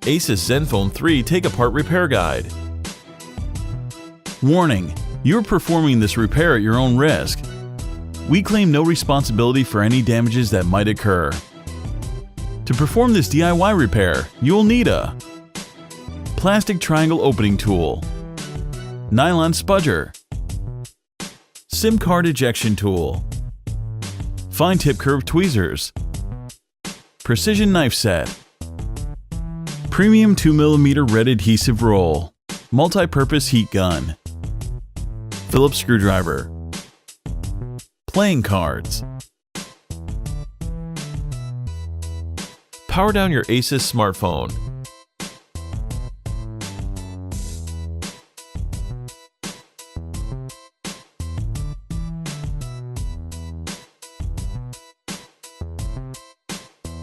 Asus ZenFone 3 Take-Apart Repair Guide. Warning: you're performing this repair at your own risk. We claim no responsibility for any damages that might occur. To perform this DIY repair, you'll need a plastic triangle opening tool, nylon spudger, SIM card ejection tool, fine tip curved tweezers, precision knife set, premium 2mm red adhesive roll, multi-purpose heat gun, Phillips screwdriver, playing cards. Power down your Asus smartphone.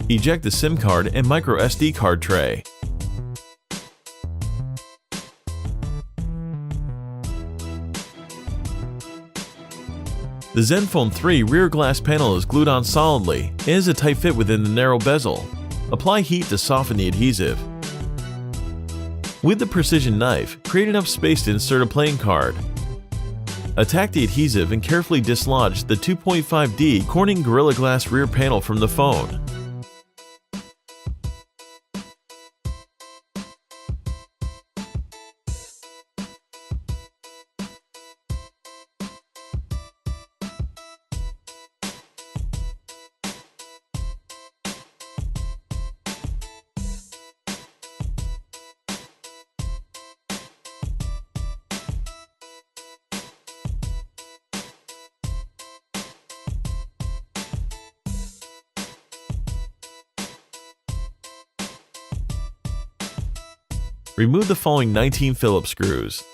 Eject the SIM card and micro SD card tray. The ZenFone 3 rear glass panel is glued on solidly and is a tight fit within the narrow bezel. Apply heat to soften the adhesive. With the precision knife, create enough space to insert a playing card. Attack the adhesive and carefully dislodge the 2.5D Corning Gorilla Glass rear panel from the phone. Remove the following 19 Phillips screws.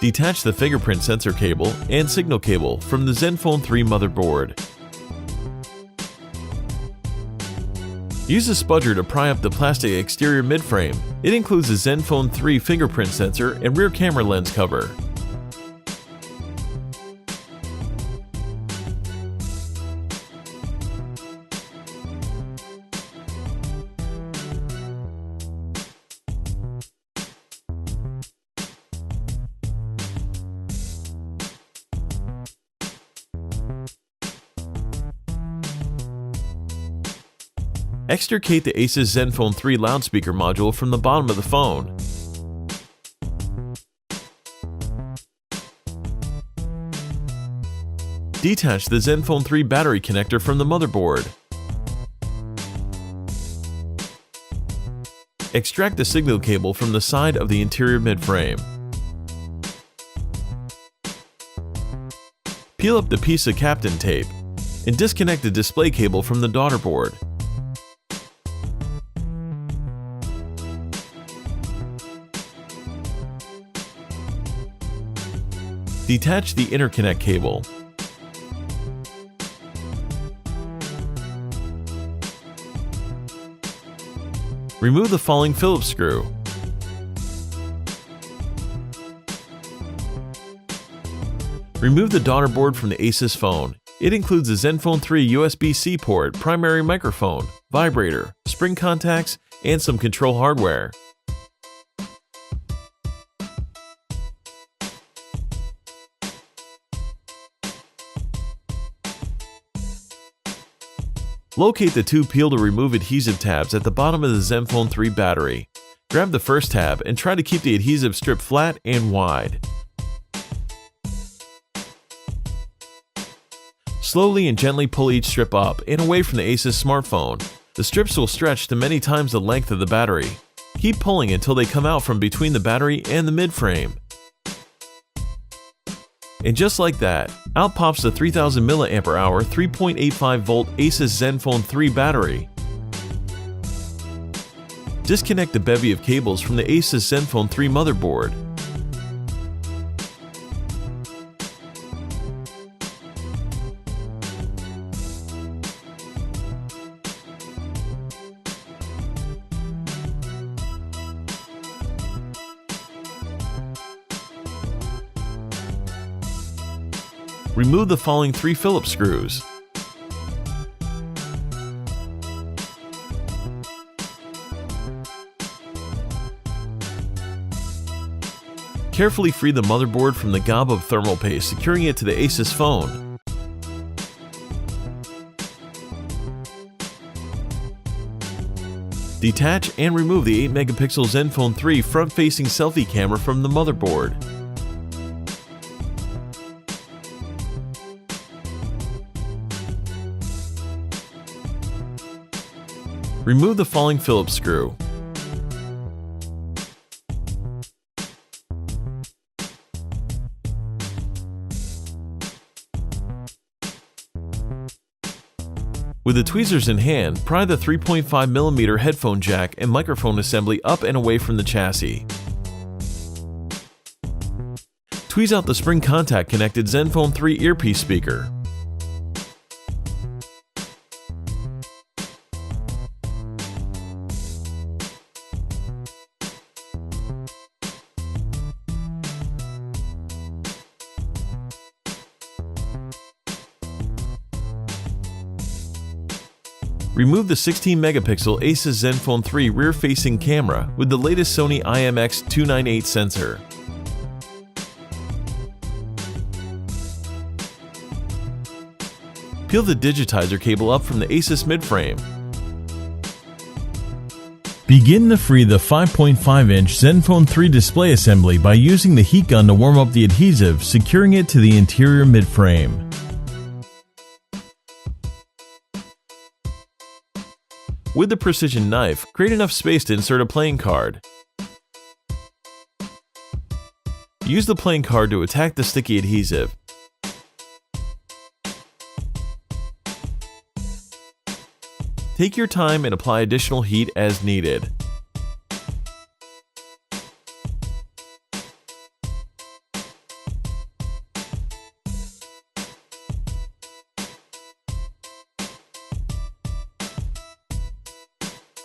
Detach the fingerprint sensor cable and signal cable from the ZenFone 3 motherboard. Use a spudger to pry up the plastic exterior midframe. It includes the ZenFone 3 fingerprint sensor and rear camera lens cover. Extricate the Asus ZenFone 3 loudspeaker module from the bottom of the phone. Detach the ZenFone 3 battery connector from the motherboard. Extract the signal cable from the side of the interior midframe. Peel up the piece of Kapton tape and disconnect the display cable from the daughter board. Detach the interconnect cable. Remove the falling Phillips screw. Remove the daughter board from the Asus phone. It includes a ZenFone 3 USB-C port, primary microphone, vibrator, spring contacts, and some control hardware. Locate the two peel to remove adhesive tabs at the bottom of the ZenFone 3 battery. Grab the first tab and try to keep the adhesive strip flat and wide. Slowly and gently pull each strip up and away from the Asus smartphone. The strips will stretch to many times the length of the battery. Keep pulling until they come out from between the battery and the mid-frame. And just like that, out pops the 3000 mAh 3.85 volt Asus ZenFone 3 battery. Disconnect the bevy of cables from the Asus ZenFone 3 motherboard. Remove the following 3 Phillips screws. Carefully free the motherboard from the gob of thermal paste, securing it to the Asus phone. Detach and remove the 8-megapixel ZenFone 3 front-facing selfie camera from the motherboard. Remove the following Phillips screw. With the tweezers in hand, pry the 3.5mm headphone jack and microphone assembly up and away from the chassis. Tweeze out the spring contact connected ZenFone 3 earpiece speaker. Remove the 16-megapixel Asus ZenFone 3 rear-facing camera with the latest Sony IMX298 sensor. Peel the digitizer cable up from the Asus midframe. Begin to free the 5.5-inch ZenFone 3 display assembly by using the heat gun to warm up the adhesive, securing it to the interior midframe. With the precision knife, create enough space to insert a playing card. Use the playing card to attack the sticky adhesive. Take your time and apply additional heat as needed.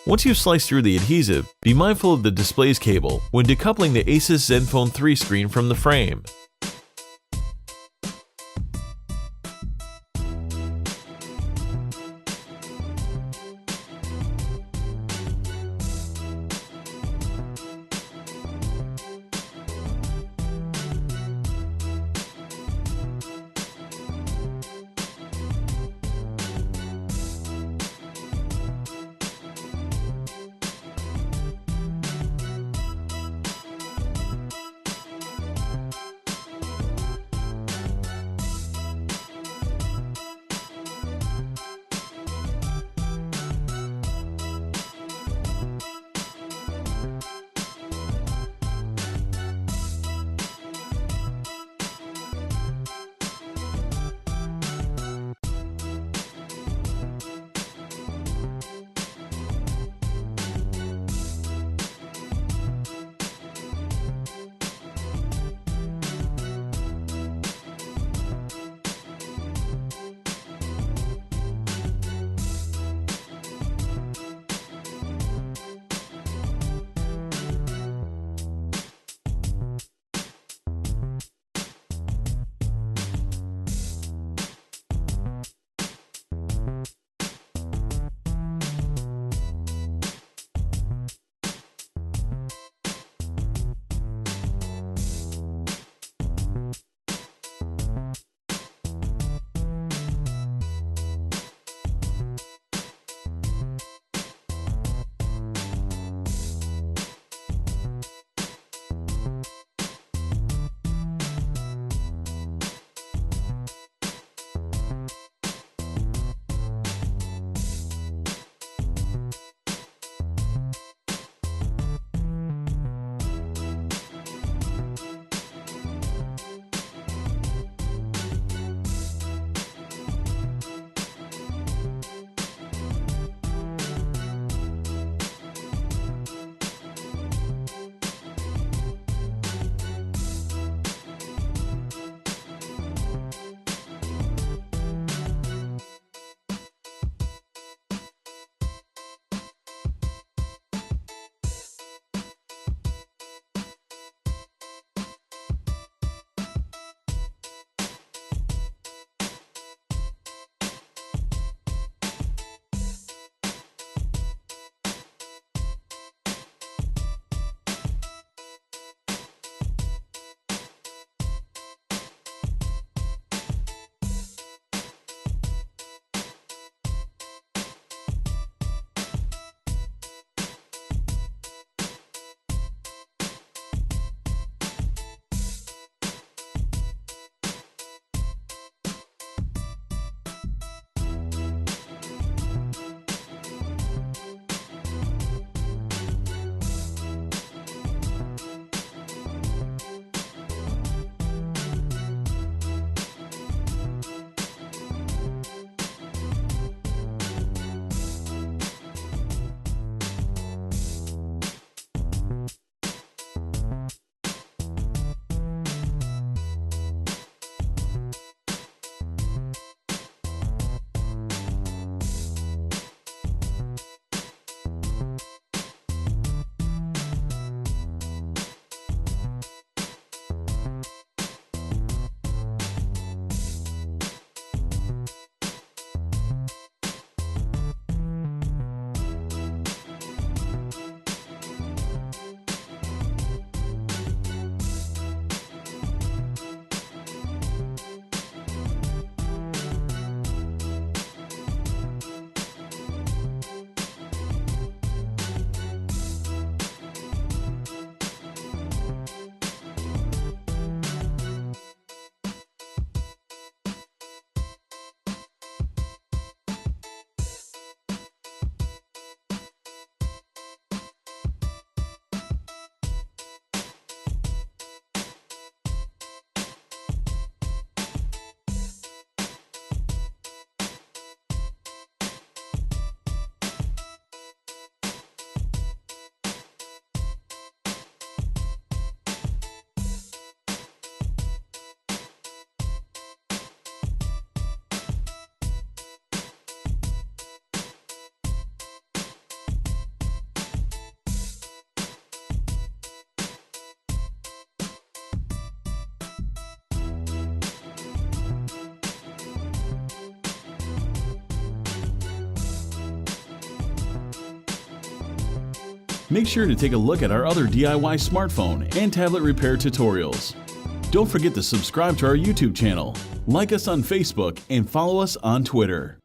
Once you've sliced through the adhesive, be mindful of the display's cable when decoupling the Asus ZenFone 3 screen from the frame. Make sure to take a look at our other DIY smartphone and tablet repair tutorials. Don't forget to subscribe to our YouTube channel, like us on Facebook, and follow us on Twitter.